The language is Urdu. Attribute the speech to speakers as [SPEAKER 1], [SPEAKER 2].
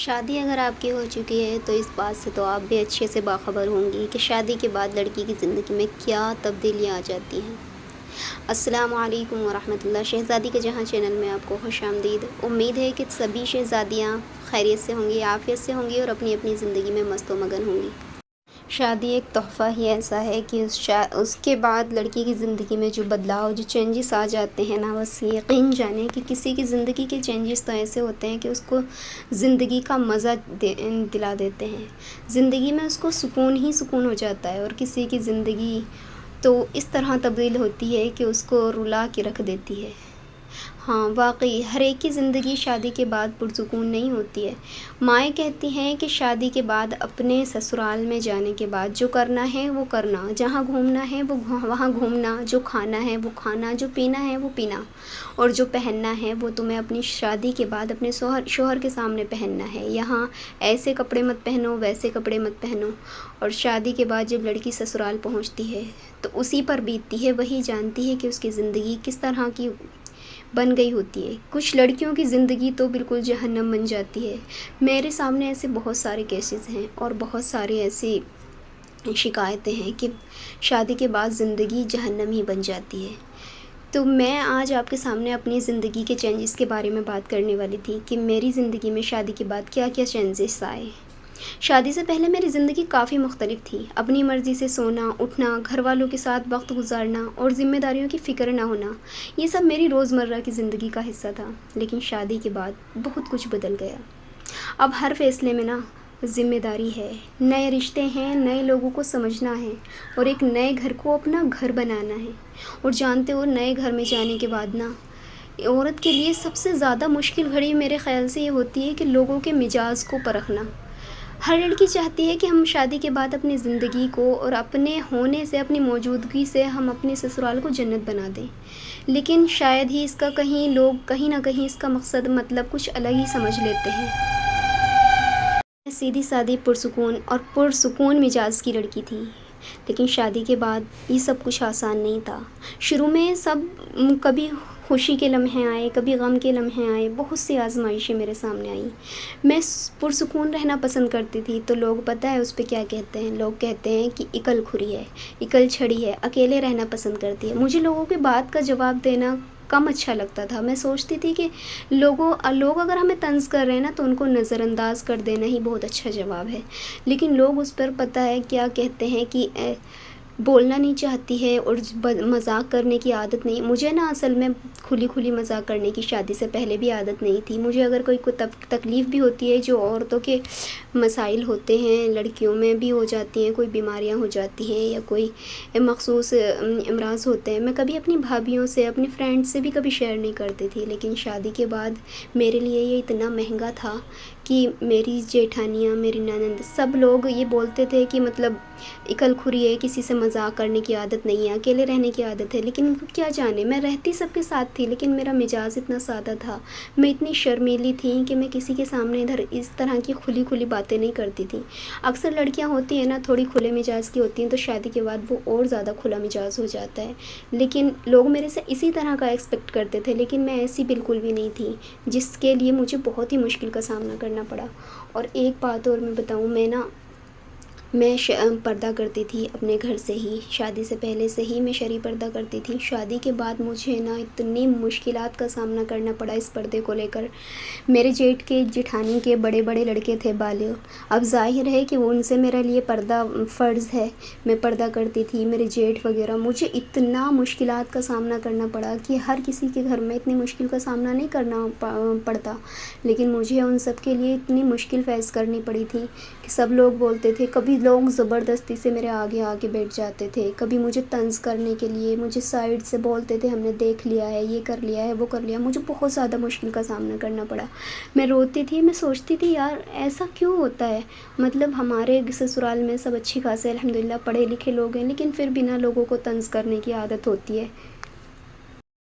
[SPEAKER 1] شادی اگر آپ کی ہو چکی ہے تو اس بات سے تو آپ بھی اچھے سے باخبر ہوں گی کہ شادی کے بعد لڑکی کی زندگی میں کیا تبدیلیاں آ جاتی ہیں۔ السلام علیکم ورحمۃ اللہ۔ شہزادی کے جہاں چینل میں آپ کو خوش آمدید۔ امید ہے کہ سبھی شہزادیاں خیریت سے ہوں گی، عافیت سے ہوں گی اور اپنی اپنی زندگی میں مست و مگن ہوں گی۔ شادی ایک تحفہ ہی ایسا ہے کہ اس کے بعد لڑکی کی زندگی میں جو بدلاؤ، جو چینجز آ جاتے ہیں نا، بس یقین جانیں کہ کسی کی زندگی کے چینجز تو ایسے ہوتے ہیں کہ اس کو زندگی کا مزہ دلا دیتے ہیں۔ زندگی میں اس کو سکون ہی سکون ہو جاتا ہے، اور کسی کی زندگی تو اس طرح تبدیل ہوتی ہے کہ اس کو رلا کے رکھ دیتی ہے۔ ہاں واقعی ہر ایک کی زندگی شادی کے بعد پرسکون نہیں ہوتی ہے۔ مائیں کہتی ہیں کہ شادی کے بعد اپنے سسرال میں جانے کے بعد جو کرنا ہے وہ کرنا، جہاں گھومنا ہے وہ وہاں گھومنا، جو کھانا ہے وہ کھانا، جو پینا ہے وہ پینا، اور جو پہننا ہے وہ تمہیں اپنی شادی کے بعد اپنے شوہر کے سامنے پہننا ہے۔ یہاں ایسے کپڑے مت پہنو، ویسے کپڑے مت پہنو۔ اور شادی کے بعد جب لڑکی سسرال پہنچتی ہے تو اسی پر بیتتی ہے، وہی جانتی ہے کہ اس کی زندگی کس طرح کی بن گئی ہوتی ہے۔ کچھ لڑکیوں کی زندگی تو بالکل جہنم بن جاتی ہے۔ میرے سامنے ایسے بہت سارے کیسز ہیں اور بہت سارے ایسی شکایتیں ہیں کہ شادی کے بعد زندگی جہنم ہی بن جاتی ہے۔ تو میں آج آپ کے سامنے اپنی زندگی کے چینجز کے بارے میں بات کرنے والی تھی کہ میری زندگی میں شادی کے بعد کیا کیا چینجز آئے۔ شادی سے پہلے میری زندگی کافی مختلف تھی۔ اپنی مرضی سے سونا، اٹھنا، گھر والوں کے ساتھ وقت گزارنا اور ذمہ داریوں کی فکر نہ ہونا، یہ سب میری روزمرہ کی زندگی کا حصہ تھا۔ لیکن شادی کے بعد بہت کچھ بدل گیا۔ اب ہر فیصلے میں ذمہ داری ہے، نئے رشتے ہیں، نئے لوگوں کو سمجھنا ہے اور ایک نئے گھر کو اپنا گھر بنانا ہے۔ اور جانتے ہو، نئے گھر میں جانے کے بعد عورت کے لیے سب سے زیادہ مشکل گھڑی میرے خیال سے یہ ہوتی ہے کہ لوگوں کے مزاج کو پرکھنا۔ ہر لڑکی چاہتی ہے کہ ہم شادی کے بعد اپنی زندگی کو اور اپنے ہونے سے، اپنی موجودگی سے ہم اپنے سسرال کو جنت بنا دیں، لیکن شاید ہی اس کا لوگ کہیں نہ کہیں اس کا مقصد مطلب کچھ الگ ہی سمجھ لیتے ہیں۔ میں سیدھی سادی پرسکون مزاج کی لڑکی تھی، لیکن شادی کے بعد یہ سب کچھ آسان نہیں تھا۔ شروع میں کبھی خوشی کے لمحے آئے، کبھی غم کے لمحے آئے، بہت سی آزمائشیں میرے سامنے آئیں۔ میں پرسکون رہنا پسند کرتی تھی تو لوگ پتہ ہے اس پہ کیا کہتے ہیں؟ لوگ کہتے ہیں کہ عقل کھری ہے، عقل چھڑی ہے، اکیلے رہنا پسند کرتی ہے۔ مجھے لوگوں کی بات کا جواب دینا کم اچھا لگتا تھا۔ میں سوچتی تھی کہ لوگ اگر ہمیں طنز کر رہے ہیں نا تو ان کو نظر انداز کر دینا ہی بہت اچھا جواب ہے، لیکن لوگ اس پر پتہ ہے کیا کہتے ہیں کہ بولنا نہیں چاہتی ہے اور مذاق کرنے کی عادت نہیں۔ مجھے اصل میں کھلی مذاق کرنے کی شادی سے پہلے بھی عادت نہیں تھی۔ مجھے اگر کوئی تکلیف بھی ہوتی ہے، جو عورتوں کے مسائل ہوتے ہیں لڑکیوں میں بھی ہو جاتی ہیں، کوئی بیماریاں ہو جاتی ہیں یا کوئی مخصوص امراض ہوتے ہیں، میں کبھی اپنی بھابھیوں سے، اپنی فرینڈ سے بھی کبھی شیئر نہیں کرتی تھی۔ لیکن شادی کے بعد میرے لیے یہ اتنا مہنگا تھا کہ میری جیٹھانیاں، میری نند، سب لوگ یہ بولتے تھے کہ مطلب عقل کھری ہے، کسی سے مذاق کرنے کی عادت نہیں ہے، اکیلے رہنے کی عادت ہے۔ لیکن ان کو کیا جانے، میں رہتی سب کے ساتھ تھی لیکن میرا مزاج اتنا سادہ تھا، میں اتنی شرمیلی تھی کہ میں کسی کے سامنے اس طرح کی کھلی باتیں نہیں کرتی تھی۔ اکثر لڑکیاں ہوتی ہیں نا، تھوڑی کھلے مزاج کی ہوتی ہیں تو شادی کے بعد وہ اور زیادہ کھلا مزاج ہو جاتا ہے، لیکن لوگ میرے سے اسی طرح کا ایکسپیکٹ کرتے تھے، لیکن میں ایسی بالکل بھی نہیں تھی، جس کے لیے مجھے بہت ہی مشکل کا سامنا کرنا پڑا۔ اور ایک بات اور میں بتاؤں، میں پردہ کرتی تھی اپنے گھر سے ہی، شادی سے پہلے سے ہی میں شرعی پردہ کرتی تھی۔ شادی کے بعد مجھے اتنی مشکلات کا سامنا کرنا پڑا اس پردے کو لے کر۔ میرے جیٹھانی کے بڑے لڑکے تھے بالغ، اب ظاہر ہے کہ ان سے میرے لیے پردہ فرض ہے، میں پردہ کرتی تھی۔ میرے جیٹھ وغیرہ، مجھے اتنا مشکلات کا سامنا کرنا پڑا کہ ہر کسی کے گھر میں اتنی مشکل کا سامنا نہیں کرنا پڑتا، لیکن مجھے ان سب کے لیے اتنی مشکل فیس کرنی پڑی تھی کہ سب لوگ بولتے تھے، کبھی لوگ زبردستی سے میرے آگے بیٹھ جاتے تھے، کبھی مجھے طنز کرنے کے لیے مجھے سائڈ سے بولتے تھے، ہم نے دیکھ لیا ہے، یہ کر لیا ہے، وہ کر لیا۔ مجھے بہت زیادہ مشکل کا سامنا کرنا پڑا۔ میں روتی تھی، میں سوچتی تھی یار ایسا کیوں ہوتا ہے؟ مطلب ہمارے سسرال میں سب اچھی خاصے الحمدللہ پڑھے لکھے لوگ ہیں، لیکن پھر بھی لوگوں کو طنز کرنے کی عادت ہوتی ہے۔